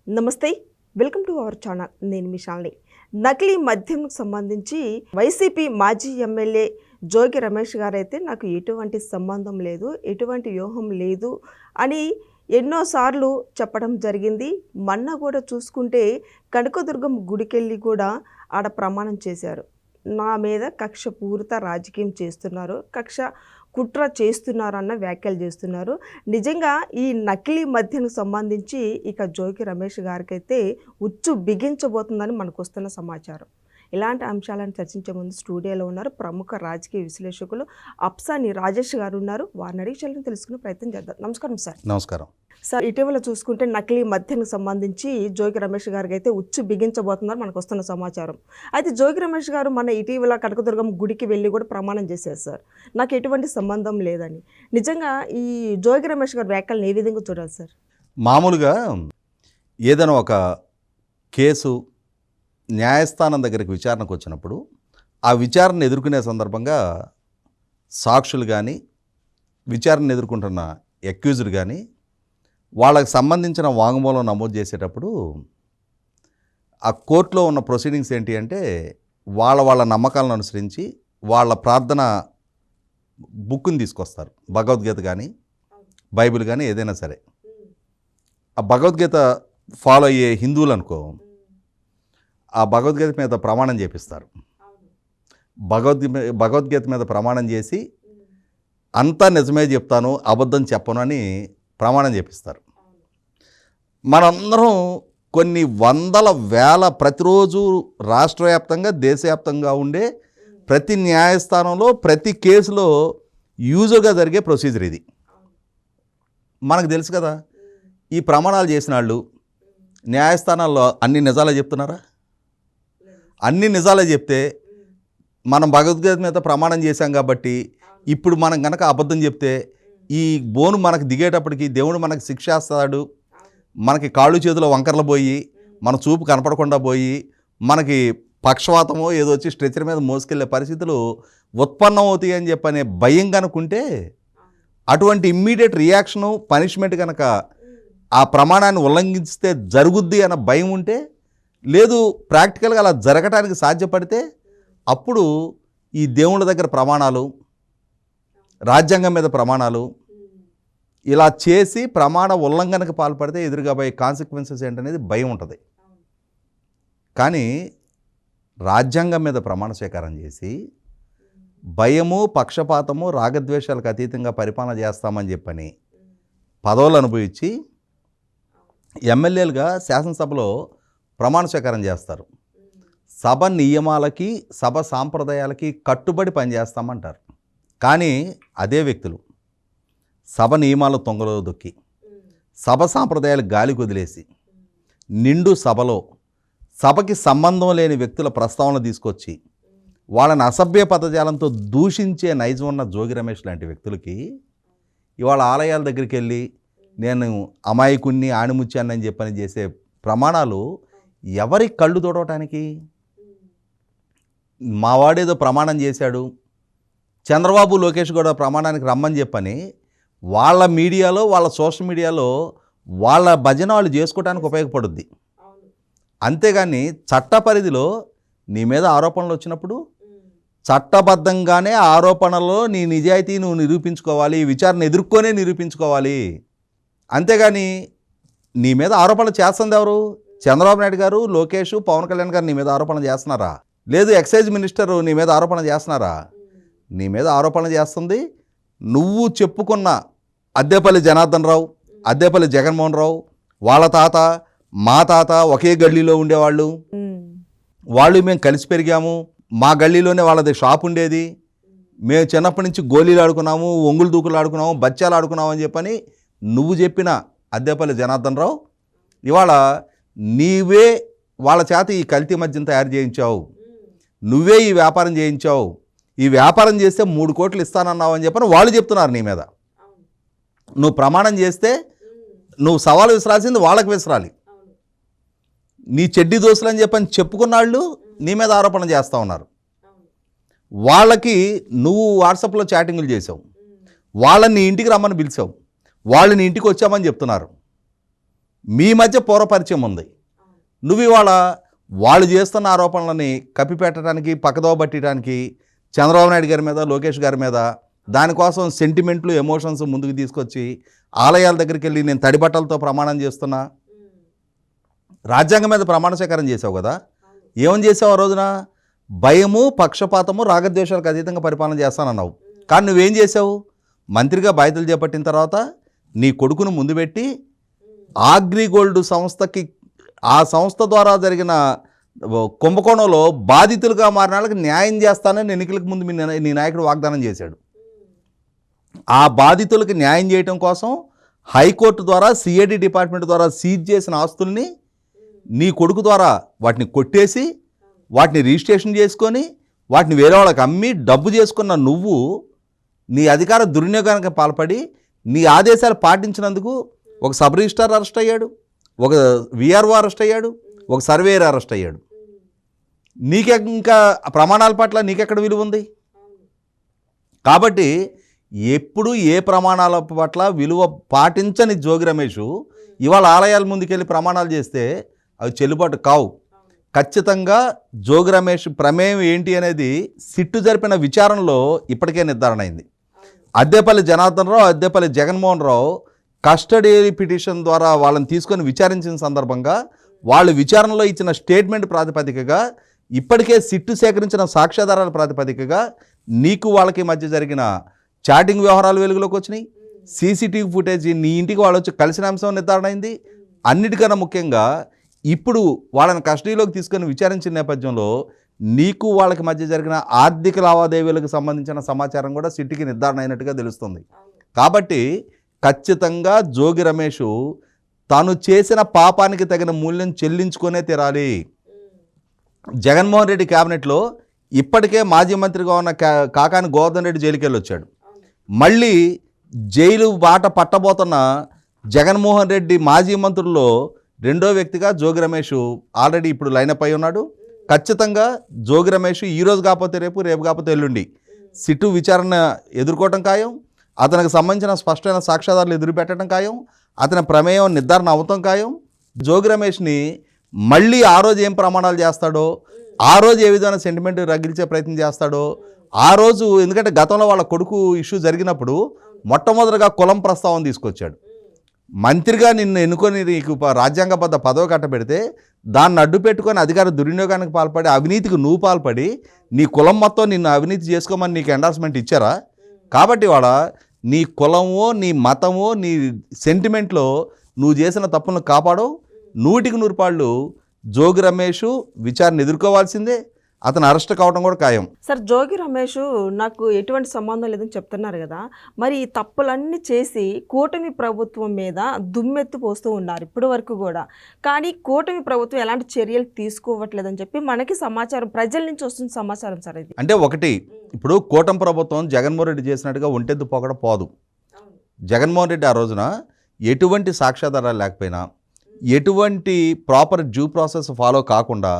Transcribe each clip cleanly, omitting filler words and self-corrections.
నమస్తే, welcome to our channel. నేను మీ శాలిని. నకిలీ మద్యంకు సంబంధించి వైసీపీ మాజీ ఎమ్మెల్యే జోగి రమేష్ గారైతే నాకు ఎటువంటి సంబంధం లేదు, ఎటువంటి వ్యూహం లేదు అని ఎన్నోసార్లు చెప్పడం జరిగింది. మొన్న కూడా చూసుకుంటే కనకదుర్గం గుడికెళ్ళి కూడా ఆడ ప్రమాణం చేశారు. నా మీద కక్షపూరిత రాజకీయం చేస్తున్నారు, కుట్ర చేస్తున్నారన్న వ్యాఖ్యలు చేస్తున్నారు. నిజంగా ఈ నకిలీ మద్యకు సంబంధించి ఇక జోగి రమేష్ గారికైతే ఉచ్చు బిగించబోతుందని మనకు వస్తున్న సమాచారం. ఇలాంటి అంశాలను చర్చించే ముందు స్టూడియోలో ఉన్నారు ప్రముఖ రాజకీయ విశ్లేషకులు అప్సాని రాజేష్ గారు ఉన్నారు. వారిని అడిగి తెలుసుకునే ప్రయత్నం చేద్దాం. నమస్కారం సార్. నమస్కారం సార్. ఇటీవల చూసుకుంటే నకిలీ మద్యానికి సంబంధించి జోగి రమేష్ గారికి అయితే ఉచ్చు బిగించబోతున్నారు మనకు వస్తున్న సమాచారం. అయితే జోగి రమేష్ గారు మన ఇటీవల కనకదుర్గం గుడికి వెళ్ళి కూడా ప్రమాణం చేశారు సార్, నాకు ఎటువంటి సంబంధం లేదని. నిజంగా ఈ జోగి రమేష్ గారు వ్యాఖ్యలను ఏ విధంగా చూడాలి సార్? మామూలుగా ఏదైనా ఒక కేసు న్యాయస్థానం దగ్గరికి విచారణకు వచ్చినప్పుడు ఆ విచారణ ఎదుర్కొనే సందర్భంగా సాక్షులు కానీ విచారణ ఎదుర్కొంటున్న అక్యూజ్డ్ కానీ వాళ్ళకి సంబంధించిన వాంగ్మూలం నమోదు చేసేటప్పుడు ఆ కోర్టులో ఉన్న ప్రొసీడింగ్స్ ఏంటి అంటే వాళ్ళ నమ్మకాలను అనుసరించి వాళ్ళ ప్రార్థన బుక్ని తీసుకొస్తారు. భగవద్గీత కానీ బైబిల్ కానీ ఏదైనా సరే. ఆ భగవద్గీత ఫాలో అయ్యే హిందువులు అనుకో, ఆ భగవద్గీత మీద ప్రమాణం చేపిస్తారు. భగవద్గీత మీద ప్రమాణం చేసి అంతా నిజమే చెప్తాను, అబద్ధం చెప్పను అని ప్రమాణం చేపిస్తారు. మనందరం కొన్ని వందల వేల ప్రతిరోజు రాష్ట్ర వ్యాప్తంగా దేశవ్యాప్తంగా ఉండే ప్రతి న్యాయస్థానంలో ప్రతి కేసులో యూజువల్గా జరిగే ప్రొసీజర్ ఇది. మనకు తెలుసు కదా. ఈ ప్రమాణాలు చేసిన వాళ్ళు న్యాయస్థానాల్లో అన్ని నిజాలే చెప్తున్నారా? అన్ని నిజాలే చెప్తే మనం భగవద్గీత మీద ప్రమాణం చేశాం కాబట్టి ఇప్పుడు మనం కనుక అబద్ధం చెప్తే ఈ బోను మనకు దిగేటప్పటికి దేవుడు మనకు శిక్షేస్తాడు. మనకి కాళ్ళు చేతులు వంకరలు పోయి మన చూపు కనపడకుండా పోయి మనకి పక్షవాతమో ఏదో వచ్చి స్ట్రెచర్ మీద మోసుకెళ్లే పరిస్థితులు ఉత్పన్నం అవుతాయి అని చెప్పనే భయం కనుకుంటే అటువంటి ఇమ్మీడియట్ రియాక్షను పనిష్మెంట్ కనుక ఆ ప్రమాణాన్ని ఉల్లంఘిస్తే జరుగుద్ది అన్న భయం ఉంటే, లేదు ప్రాక్టికల్గా అలా జరగటానికి సాధ్యపడితే అప్పుడు ఈ దేవుళ్ళ దగ్గర ప్రమాణాలు, రాజ్యాంగం మీద ప్రమాణాలు ఇలా చేసి ప్రమాణ ఉల్లంఘనకు పాల్పడితే ఎదురుగా పోయే కాన్సిక్వెన్సెస్ ఏంటనేది భయం ఉంటుంది. కానీ రాజ్యాంగం మీద ప్రమాణ స్వీకారం చేసి భయము, పక్షపాతము, రాగద్వేషాలకు అతీతంగా పరిపాలన చేస్తామని చెప్పని పదవులు అనుభవించి ఎమ్మెల్యేలుగా శాసనసభలో ప్రమాణ స్వీకారం చేస్తారు. సభ నియమాలకి సభ సాంప్రదాయాలకి కట్టుబడి పనిచేస్తామంటారు. కానీ అదే వ్యక్తులు సభ నియమాలు తొంగలో దొక్కి సభ సాంప్రదాయాలు గాలి వదిలేసి నిండు సభలో సభకి సంబంధం లేని వ్యక్తుల ప్రస్తావన తీసుకొచ్చి వాళ్ళని అసభ్య పదజాలంతో దూషించే నైజం ఉన్న జోగి రమేష్ లాంటి వ్యక్తులకి ఇవాళ ఆలయాల దగ్గరికి వెళ్ళి నేను అమాయకుణ్ణి ఆణిముచ్చానని చెప్పని చేసే ప్రమాణాలు ఎవరి కళ్ళు తోడవటానికి? మావాడేదో ప్రమాణం చేశాడు, చంద్రబాబు లోకేష్ కూడా ప్రమాణానికి రమ్మని చెప్పని వాళ్ళ మీడియాలో వాళ్ళ సోషల్ మీడియాలో వాళ్ళ భజన వాళ్ళు చేసుకోవడానికి ఉపయోగపడుద్ది. అంతేగాని చట్ట పరిధిలో నీ మీద ఆరోపణలు వచ్చినప్పుడు చట్టబద్ధంగానే ఆరోపణలో నీ నిజాయితీ నువ్వు నిరూపించుకోవాలి, విచారణ ఎదుర్కొనే నిరూపించుకోవాలి. అంతేగాని నీ మీద ఆరోపణలు చేస్తుంది ఎవరు? చంద్రబాబు నాయుడు గారు, లోకేష్, పవన్ కళ్యాణ్ గారు నీ మీద ఆరోపణ చేస్తున్నారా? లేదు ఎక్సైజ్ మినిస్టర్ నీ మీద ఆరోపణ చేస్తున్నారా? నీ మీద ఆరోపణ చేస్తుంది నువ్వు చెప్పుకున్న అద్దేపల్లి జనార్దన్ రావు, అద్దేపల్లి జగన్మోహన్ రావు, వాళ్ళ తాత మా తాత ఒకే గల్లీలో ఉండేవాళ్ళు, వాళ్ళు మేము కలిసి పెరిగాము, మా గల్లీలోనే వాళ్ళది షాప్ ఉండేది, మేము చిన్నప్పటి నుంచి గోళీలు ఆడుకున్నాము, ఒంగులు దూకులు ఆడుకున్నాము, బచ్చాలు ఆడుకున్నాము అని చెప్పని నువ్వు చెప్పిన అద్దేపల్లి జనార్దన్ రావు ఇవాళ నీవే వాళ్ళ చేత ఈ కల్తీ మద్యం తయారు చేయించావు, నువ్వే ఈ వ్యాపారం చేయించావు, ఈ వ్యాపారం చేస్తే 3 కోట్లు ఇస్తానన్నావు అని చెప్పని వాళ్ళు చెప్తున్నారు నీ మీద. నువ్వు ప్రమాణం చేస్తే నువ్వు సవాలు విసరాల్సింది వాళ్ళకి విసరాలి. నీ చెడ్డి దోస్తులు అని చెప్పని చెప్పుకున్న వాళ్ళు నీ మీద ఆరోపణ చేస్తూ ఉన్నారు. వాళ్ళకి నువ్వు వాట్సాప్లో చాటింగులు చేసావు, వాళ్ళని నీ ఇంటికి రమ్మని పిలిచావు, వాళ్ళు నీ ఇంటికి వచ్చామని చెప్తున్నారు. మీ మధ్య పూర్వపరిచయం ఉంది. నువ్వు ఇవాళ వాళ్ళు చేస్తున్న ఆరోపణలని కప్పిపెట్టడానికి పక్కదోవ పట్టడానికి చంద్రబాబు నాయుడు గారి మీద లోకేష్ గారి మీద దానికోసం సెంటిమెంట్లు ఎమోషన్స్ ముందుకు తీసుకొచ్చి ఆలయాల దగ్గరికి వెళ్ళి నేను తడి బట్టలతో ప్రమాణం చేస్తున్నా. రాజ్యాంగం మీద ప్రమాణ స్వీకారం చేసావు కదా, ఏమని చేసావు ఆ రోజున? భయము పక్షపాతము రాగద్వేషాలకు అతీతంగా పరిపాలన చేస్తానన్నావు. కానీ నువ్వేం చేసావు? మంత్రిగా బాధ్యతలు చేపట్టిన తర్వాత నీ కొడుకును ముందు పెట్టి అగ్రిగోల్డ్ సంస్థకి ఆ సంస్థ ద్వారా జరిగిన కుంభకోణంలో బాధితులుగా మారిన వాళ్ళకి న్యాయం చేస్తానని ఎన్నికలకు ముందు నీ నాయకుడు వాగ్దానం చేశాడు. ఆ బాధితులకు న్యాయం చేయటం కోసం హైకోర్టు ద్వారా సిఐడి డిపార్ట్మెంట్ ద్వారా సీజ్ చేసిన ఆస్తుల్ని నీ కొడుకు ద్వారా వాటిని కొట్టేసి వాటిని రిజిస్ట్రేషన్ చేసుకొని వాటిని వేరే వాళ్ళకి అమ్మి డబ్బు చేసుకున్న నువ్వు నీ అధికార దుర్వినియోగానికి పాల్పడి నీ ఆదేశాలు పాటించినందుకు ఒక సబ్ రిజిస్ట్రార్ అరెస్ట్ అయ్యాడు, ఒక విఆర్ఓ అరెస్ట్ అయ్యాడు, ఒక సర్వేయర్ అరెస్ట్ అయ్యాడు. నీకే ఇంకా ప్రమాణాల పట్ల నీకెక్కడ విలువ ఉంది? కాబట్టి ఎప్పుడు ఏ ప్రమాణాల పట్ల విలువ పాటించని జోగి రమేష్ ఇవాళ ఆలయాల ముందుకెళ్ళి ప్రమాణాలు చేస్తే అవి చెల్లుబాటు కావు. ఖచ్చితంగా జోగి రమేష్ ప్రమేయం ఏంటి అనేది సిట్టు జరిపిన విచారణలో ఇప్పటికే నిర్ధారణ అయింది. అద్దేపల్లి జనార్దన్ రావు, అద్దేపల్లి జగన్మోహన్ రావు కస్టడీ పిటిషన్ ద్వారా వాళ్ళని తీసుకొని విచారించిన సందర్భంగా వాళ్ళు విచారణలో ఇచ్చిన స్టేట్మెంట్ ప్రాతిపదికగా ఇప్పటికే సిట్టు సేకరించిన సాక్ష్యాధారాల ప్రాతిపదికగా నీకు వాళ్ళకి మధ్య జరిగిన చాటింగ్ వ్యవహారాలు వెలుగులోకి వచ్చినాయి. సీసీటీవీ ఫుటేజ్ నీ ఇంటికి వాళ్ళు వచ్చి కలిసిన అంశం నిర్ధారణ అయింది. అన్నిటికన్నా ముఖ్యంగా ఇప్పుడు వాళ్ళని కస్టడీలోకి తీసుకొని విచారించిన నేపథ్యంలో నీకు వాళ్ళకి మధ్య జరిగిన ఆర్థిక లావాదేవీలకు సంబంధించిన సమాచారం కూడా సిట్టికి నిర్ధారణ అయినట్టుగా తెలుస్తుంది. కాబట్టి ఖచ్చితంగా జోగి రమేష్ తాను చేసిన పాపానికి తగిన మూల్యం చెల్లించుకునే తీరాలి. జగన్మోహన్ రెడ్డి క్యాబినెట్లో ఇప్పటికే మాజీ మంత్రిగా ఉన్న కాకాని గోవర్ధన్ రెడ్డి జైలుకి వెళ్ళి వచ్చాడు. మళ్ళీ జైలు బాట పట్టబోతున్న జగన్మోహన్ రెడ్డి మాజీ మంత్రుల్లో రెండో వ్యక్తిగా జోగి రమేష్ ఆల్రెడీ ఇప్పుడు లైనప్ అయి ఉన్నాడు. ఖచ్చితంగా జోగి రమేష్ ఈరోజు కాకపోతే రేపు, రేపు కాకపోతే ఎల్లుండి సిట్టు విచారణ ఎదుర్కోవటం ఖాయం. అతనికి సంబంధించిన స్పష్టమైన సాక్ష్యాధారాలు ఎదురుపెట్టడం ఖాయం. అతని ప్రమేయం నిర్ధారణ అవటం ఖాయం. జోగి రమేష్ని మళ్ళీ ఆ రోజు ఏం ప్రమాణాలు చేస్తాడో, ఆ రోజు ఏ విధమైన సెంటిమెంట్ రగిల్చే ప్రయత్నం చేస్తాడో ఆ రోజు, ఎందుకంటే గతంలో వాళ్ళ కొడుకు ఇష్యూ జరిగినప్పుడు మొట్టమొదటిగా కులం ప్రస్తావన తీసుకొచ్చాడు. మంత్రిగా నిన్ను ఎన్నుకొని నీకు రాజ్యాంగబద్ధ పదవి కట్టబెడితే దాన్ని అడ్డు పెట్టుకొని అధికార దుర్వినియోగానికి పాల్పడి అవినీతికి నువ్వు పాల్పడి నీ కులం మొత్తం నిన్ను అవినీతి చేసుకోమని నీకు ఎండార్స్మెంట్ ఇచ్చారా? కాబట్టి వాడ నీ కులమో నీ మతమో నీ సెంటిమెంట్లో నువ్వు చేసిన తప్పులను కాపాడో 100% జోగి రమేష్ విచారణ ఎదుర్కోవాల్సిందే. అతను అరెస్ట్ కావడం కూడా ఖాయం. సార్, జోగి రమేష్ నాకు ఎటువంటి సంబంధం లేదని చెప్తున్నారు కదా, మరి ఈ తప్పులన్నీ చేసి కూటమి ప్రభుత్వం మీద దుమ్మెత్తి పోస్తూ ఉన్నారు ఇప్పటి వరకు కూడా. కానీ కూటమి ప్రభుత్వం ఎలాంటి చర్యలు తీసుకోవట్లేదని చెప్పి మనకి సమాచారం, ప్రజల నుంచి వస్తున్న సమాచారం సార్ ఇది. అంటే ఒకటి, ఇప్పుడు కూటమి ప్రభుత్వం జగన్మోహన్ రెడ్డి చేసినట్టుగా ఒంటెద్దు పొగడ పోదు. జగన్మోహన్ రెడ్డి ఆ రోజున ఎటువంటి సాక్ష్యాధారాలు లేకపోయినా, ఎటువంటి ప్రాపర్ డ్యూ ప్రాసెస్ ఫాలో కాకుండా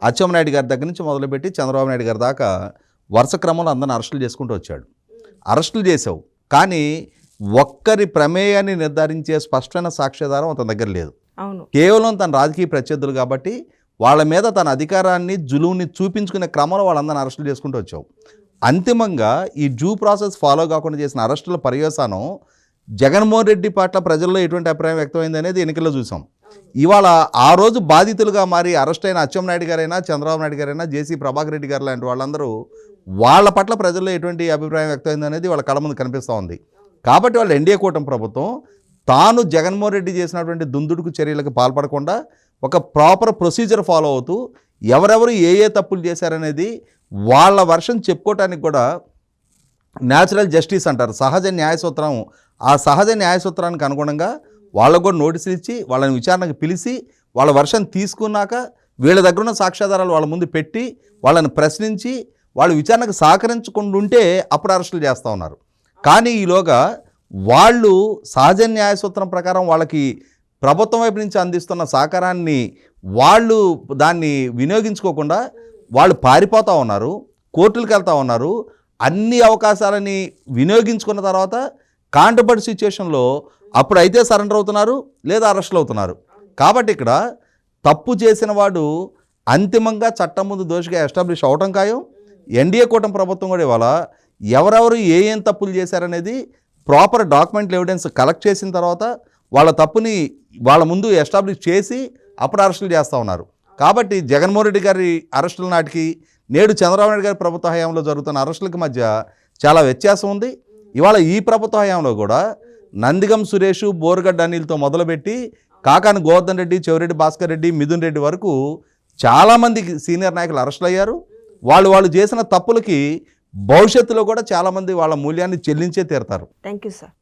అచ్చెన్నాయుడు గారి దగ్గర నుంచి మొదలుపెట్టి చంద్రబాబు నాయుడు గారి దాకా వరుస క్రమంలో అందరిని అరెస్టులు చేసుకుంటూ వచ్చాడు. అరెస్టులు చేసావు, కానీ ఒక్కరి ప్రమేయాన్ని నిర్ధారించే స్పష్టమైన సాక్ష్యాధారం అతని దగ్గర లేదు. కేవలం తన రాజకీయ ప్రత్యర్థులు కాబట్టి వాళ్ళ మీద తన అధికారాన్ని జులువుని చూపించుకునే క్రమంలో వాళ్ళందరిని అరెస్టులు చేసుకుంటూ వచ్చావు. అంతిమంగా ఈ డ్యూ ప్రాసెస్ ఫాలో కాకుండా చేసిన అరెస్టుల పర్యవసానం జగన్మోహన్ రెడ్డి పట్ల ప్రజల్లో ఎటువంటి అభిప్రాయం వ్యక్తమైంది అనేది ఎన్నికల్లో చూసాం. ఇవాళ ఆ రోజు బాధితులుగా మారి అరెస్ట్ అయిన అచ్చెన్నాయుడు గారైనా, చంద్రబాబు నాయుడు గారైనా, జేసీ ప్రభాకర్ రెడ్డి గారు లాంటి వాళ్ళందరూ వాళ్ళ పట్ల ప్రజల్లో ఎటువంటి అభిప్రాయం వ్యక్తమైంది అనేది వాళ్ళ కళ్ళ ముందు కనిపిస్తూ ఉంది. కాబట్టి వాళ్ళ ఎన్డీఏ కూటమి ప్రభుత్వం తాను జగన్మోహన్ రెడ్డి చేసినటువంటి దుందుడుకు చర్యలకు పాల్పడకుండా ఒక ప్రాపర్ ప్రొసీజర్ ఫాలో అవుతూ ఎవరెవరు ఏ తప్పులు చేశారనేది వాళ్ళ వర్షన్ చెప్పుకోవటానికి కూడా న్యాచురల్ జస్టిస్ అంటారు, సహజ న్యాయసూత్రం. ఆ సహజ న్యాయసూత్రానికి అనుగుణంగా వాళ్ళకు కూడా నోటీసులు ఇచ్చి వాళ్ళని విచారణకు పిలిచి వాళ్ళ వర్షన్ తీసుకున్నాక వీళ్ళ దగ్గర ఉన్న సాక్ష్యాధారాలు వాళ్ళ ముందు పెట్టి వాళ్ళని ప్రశ్నించి వాళ్ళు విచారణకు సహకరించకుండా ఉంటే అప్పుడు అరెస్టులు చేస్తూ ఉన్నారు. కానీ ఈలోగా వాళ్ళు సహజ న్యాయసూత్రం ప్రకారం వాళ్ళకి ప్రభుత్వం వైపు నుంచి అందిస్తున్న సహకారాన్ని వాళ్ళు దాన్ని వినియోగించుకోకుండా వాళ్ళు పారిపోతూ ఉన్నారు, కోర్టులకు వెళ్తూ ఉన్నారు. అన్ని అవకాశాలని వినియోగించుకున్న తర్వాత కాంట్రవర్సీ సిచ్యుయేషన్లో అప్పుడైతే సరెండర్ అవుతున్నారు, లేదా అరెస్టులు అవుతున్నారు. కాబట్టి ఇక్కడ తప్పు చేసిన వాడు అంతిమంగా చట్టం ముందు దోషిగా ఎస్టాబ్లిష్ అవటం ఖాయం. ఎన్డీఏ కూటమి ప్రభుత్వం కూడా ఇవాళ ఎవరెవరు ఏం తప్పులు చేశారనేది ప్రాపర్ డాక్యుమెంటల్ ఎవిడెన్స్ కలెక్ట్ చేసిన తర్వాత వాళ్ళ తప్పుని వాళ్ళ ముందు ఎస్టాబ్లిష్ చేసి అప్పుడు అరెస్టులు చేస్తూ ఉన్నారు. కాబట్టి జగన్మోహన్ రెడ్డి గారి అరెస్టుల నాటికి నేడు చంద్రబాబు నాయుడు గారి ప్రభుత్వ హయాంలో జరుగుతున్న అరెస్టులకి మధ్య చాలా వ్యత్యాసం ఉంది. ఇవాళ ఈ ప్రభుత్వ హయాంలో కూడా నందిగం సురేష్, బోరుగడ్డ అనిల్తో మొదలుపెట్టి కాకాని గోవర్ధన్ రెడ్డి, చెవిరెడ్డి భాస్కర్ రెడ్డి, మిథున్ రెడ్డి వరకు చాలామంది సీనియర్ నాయకులు అరెస్టులు అయ్యారు. వాళ్ళు చేసిన తప్పులకి భవిష్యత్తులో కూడా చాలామంది వాళ్ళ మూల్యాన్ని చెల్లించే తీరుతారు. Thank you sir.